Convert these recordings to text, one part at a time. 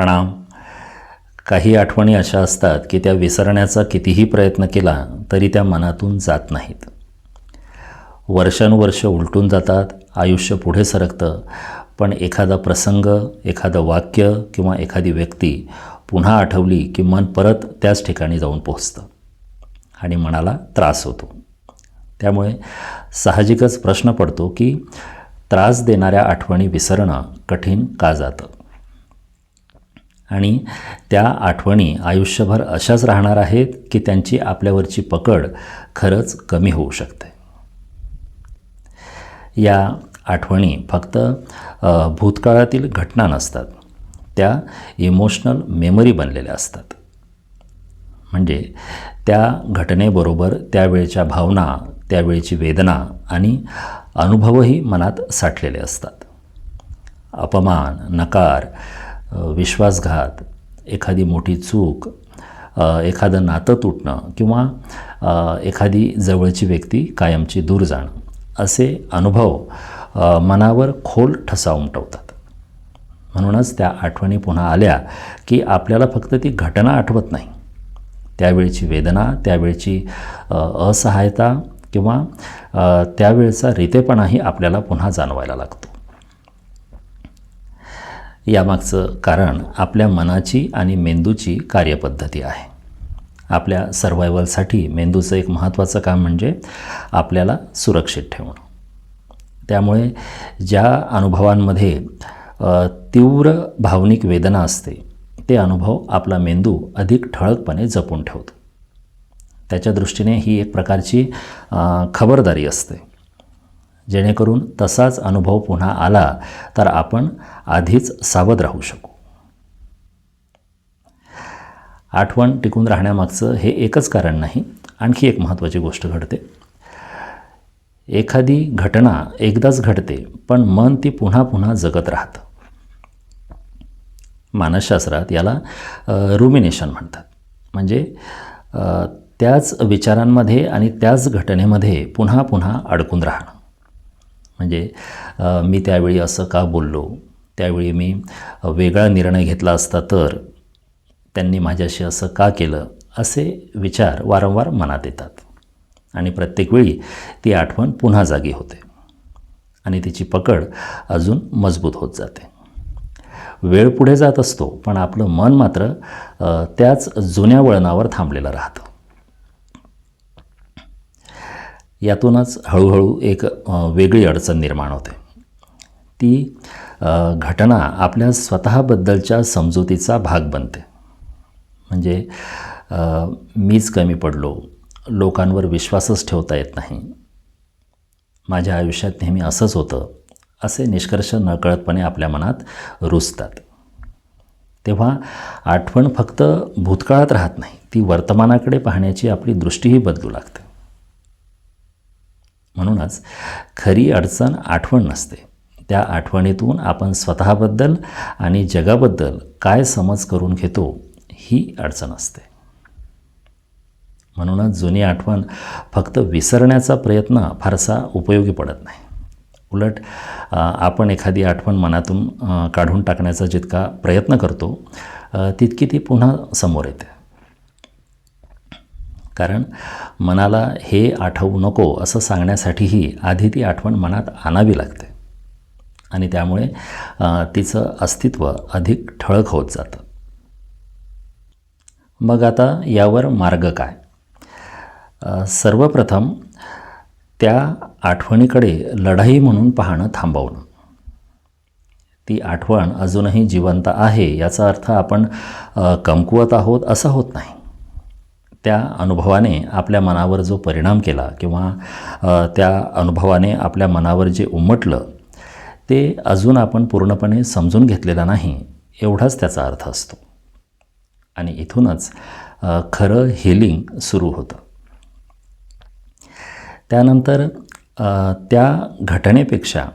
प्रणाम. काही आठवणी अशा असतात की त्या विसरण्याचा कितीही प्रयत्न केला तरी त्या मनातून जात नाहीत. वर्षानुवर्ष उलटून जातात, आयुष्य पुढे सरकतं, पण एखादा प्रसंग, एखादं वाक्य किंवा एखादी व्यक्ती पुन्हा आठवली की मन परत त्याच ठिकाणी जाऊन पोहोचतं आणि मनाला त्रास होतो. त्यामुळे साहजिकच प्रश्न पडतो की त्रास देणाऱ्या आठवणी विसरणं कठीण का जातं आणि त्या आठवणी आयुष्यभर अशाच राहणार आहेत की त्यांची आपल्यावरची पकड खरंच कमी होऊ शकते. या आठवणी फक्त भूतकाळातील घटना नसतात, त्या इमोशनल मेमरी बनलेल्या असतात. म्हणजे त्या घटनेबरोबर त्यावेळच्या भावना, त्यावेळची वेदना आणि अनुभवही मनात साठलेले असतात. अपमान, नकार, विश्वासघात, एखादी मोठी चूक, एखादं नातं तुटणं किंवा एखादी जवळची व्यक्ती कायमची दूर जाणं, असे अनुभव मनावर खोल ठसा उमटवतात. म्हणूनच त्या आठवणी पुन्हा आल्या की आपल्याला फक्त ती घटना आठवत नाही, त्यावेळची वेदना, त्यावेळची असहायता किंवा त्यावेळचा रितेपणाही आपल्याला पुन्हा जाणवायला लागतो. यामागचं कारण आपल्या मनाची आणि मेंदूची कार्यपद्धती आहे. आपल्या सर्व्हायवलसाठी मेंदूचं एक महत्त्वाचं काम म्हणजे आपल्याला सुरक्षित ठेवणं. त्यामुळे ज्या अनुभवांमध्ये तीव्र भावनिक वेदना असते ते अनुभव आपला मेंदू अधिक ठळकपणे जपून ठेवतो. त्याच्या दृष्टीने ही एक प्रकारची खबरदारी असते, जेणेकरून तसाच अनुभव पुन्हा आला तर आपण आधीच सावध राहू शकू. आठवण टिकून राहण्यामागचं हे एकच कारण नाही, आणखी एक महत्त्वाची गोष्ट घडते. एखादी घटना एकदाच घडते, पण मन ती पुन्हा पुन्हा जगत राहतं. मानसशास्त्रात याला रुमिनेशन म्हणतात. म्हणजे त्याच विचारांमध्ये आणि त्याच घटनेमध्ये पुन्हा पुन्हा अडकून राहणं. म्हणजे मी त्यावेळी असं का बोललो, त्यावेळी मी वेगळा निर्णय घेतला असता तर, त्यांनी माझ्याशी असं का केलं, असे विचार वारंवार मनात येतात आणि प्रत्येक वेळी ती आठवण पुन्हा जागी होते आणि तिची पकड अजून मजबूत होत जाते. वेळ पुढे जात असतो, पण आपलं मन मात्र त्याच जुन्या वळणावर थांबलेलं राहतं. यातूनच हळूहळू एक वेगळी अडचण निर्माण होते. ती घटना आपल्या स्वतःबद्दलच्या समजुतीचा भाग बनते. म्हणजे मीच कमी पडलो, लोकांवर विश्वासच ठेवता येत नाही, माझ्या आयुष्यात नेहमी असंच होतं, असे निष्कर्ष नकळतपणे आपल्या मनात रुजतात. तेव्हा आठवण फक्त भूतकाळात राहत नाही, ती वर्तमानाकडे पाहण्याची आपली दृष्टीही बदलू लागते. म्हणूनच खरी अडचण आठवण नसते, त्या आठवणीतून आपण स्वतःबद्दल आणि जगाबद्दल काय समज करून घेतो ही अडचण असते. म्हणूनच जुनी आठवण फक्त विसरण्याचा प्रयत्न फारसा उपयोगी पडत नाही. उलट आपण एखादी आठवण मनातून काढून टाकण्याचा जितका प्रयत्न करतो तितकी ती पुन्हा समोर येते. कारण मनाला हे आठवू नको असं सांगण्यासाठीही आधी ती आठवण मनात आणावी लागते आणि त्यामुळे तिचं अस्तित्व अधिक ठळक होत जातं. मग आता यावर मार्ग काय? सर्वप्रथम त्या आठवणीकडे लढाई म्हणून पाहणं थांबवणं. ती आठवण अजूनही जिवंत आहे याचा अर्थ आपण कमकुवत आहोत असं होत नाही. त्या अनुभवाने आपल्या मनावर जो परिणाम केला किंवा त्या अनुभवाने आपल्या मनावर जे उमटलं ते अजून आपण पूर्णपणे समजून घेतलेलं नाही, एवढाच त्याचा अर्थ असतो. आणि इथूनच खरं हीलिंग सुरू होतं. त्यानंतर त्या घटनेपेक्षा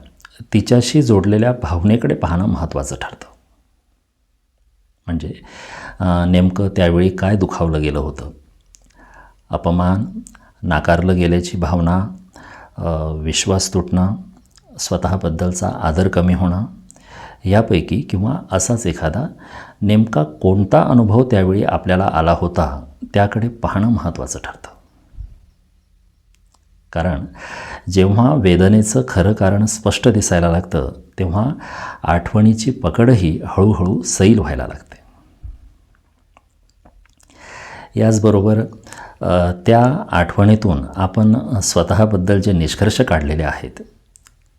तिच्याशी जोडलेल्या भावनेकडे पाहणं महत्त्वाचं ठरतं. म्हणजे नेमकं त्यावेळी काय दुखावलं गेलं होतं. अपमान, नाकारलं गेल्याची भावना, विश्वास तुटणं, स्वतःबद्दलचा आदर कमी होणं, यापैकी किंवा असाच एखादा नेमका कोणता अनुभव त्यावेळी आपल्याला आला होता त्याकडे पाहणं महत्त्वाचं ठरतं. कारण जेव्हा वेदनेचं खरं कारण स्पष्ट दिसायला लागतं तेव्हा आठवणीची पकडही हळूहळू सैल व्हायला लागते. याचबरोबर त्या आठवणीतून आपण स्वतःबद्दल जे निष्कर्ष काढलेले आहेत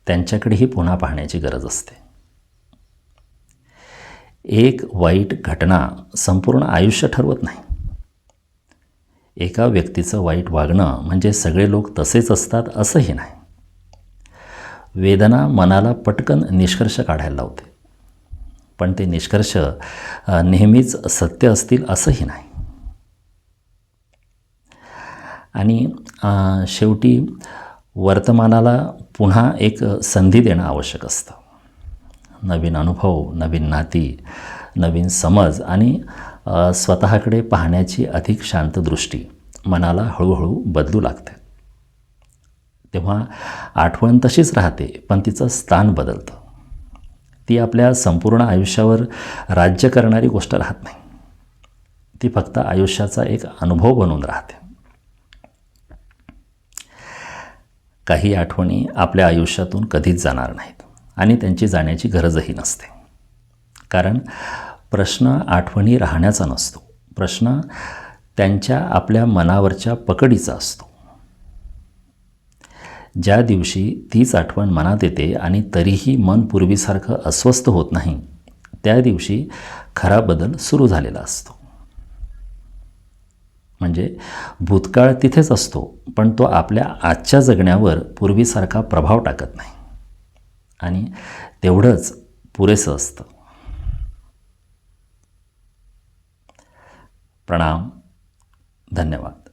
त्यांच्याकडेही पुन्हा पाहण्याची गरज असते. एक वाईट घटना संपूर्ण आयुष्य ठरवत नाही. एका व्यक्तीचं वाईट वागणं म्हणजे सगळे लोक तसेच असतात असंही नाही. वेदना मनाला पटकन निष्कर्ष काढायला लावते, पण ते निष्कर्ष नेहमीच सत्य असतील असंही नाही. आणि शेवटी वर्तमानाला पुन्हा एक संधी देणं आवश्यक असतं. नवीन अनुभव, नवीन नाती, नवीन समज आणि स्वतःकडे पाहण्याची अधिक शांत दृष्टी मनाला हळूहळू बदलू लागते. तेव्हा आठवण तशीच राहते, पण तिचं स्थान बदलतं. ती आपल्या संपूर्ण आयुष्यावर राज्य करणारी गोष्ट राहत नाही. ती फक्त आयुष्याचा एक अनुभव बनून राहते. काही आठवणी आपल्या आयुष्यातून कधीच जाणार नाहीत आणि त्यांची जाण्याची गरजही नसते. कारण प्रश्न आठवणी राहण्याचा नसतो, प्रश्न त्यांच्या आपल्या मनावरच्या पकडीचा असतो. ज्या दिवशी तीच आठवण मनात येते आणि तरीही मन पूर्वीसारखं अस्वस्थ होत नाही, त्या दिवशी खरा बदल सुरू झालेला असतो. म्हणजे भूतकाळ तिथेच असतो, पण तो आपल्या आजच्या जगण्यावर पूर्वीसारखा प्रभाव टाकत नाही. आणि तेवढंच पुरेसं असतं. प्रणाम. धन्यवाद.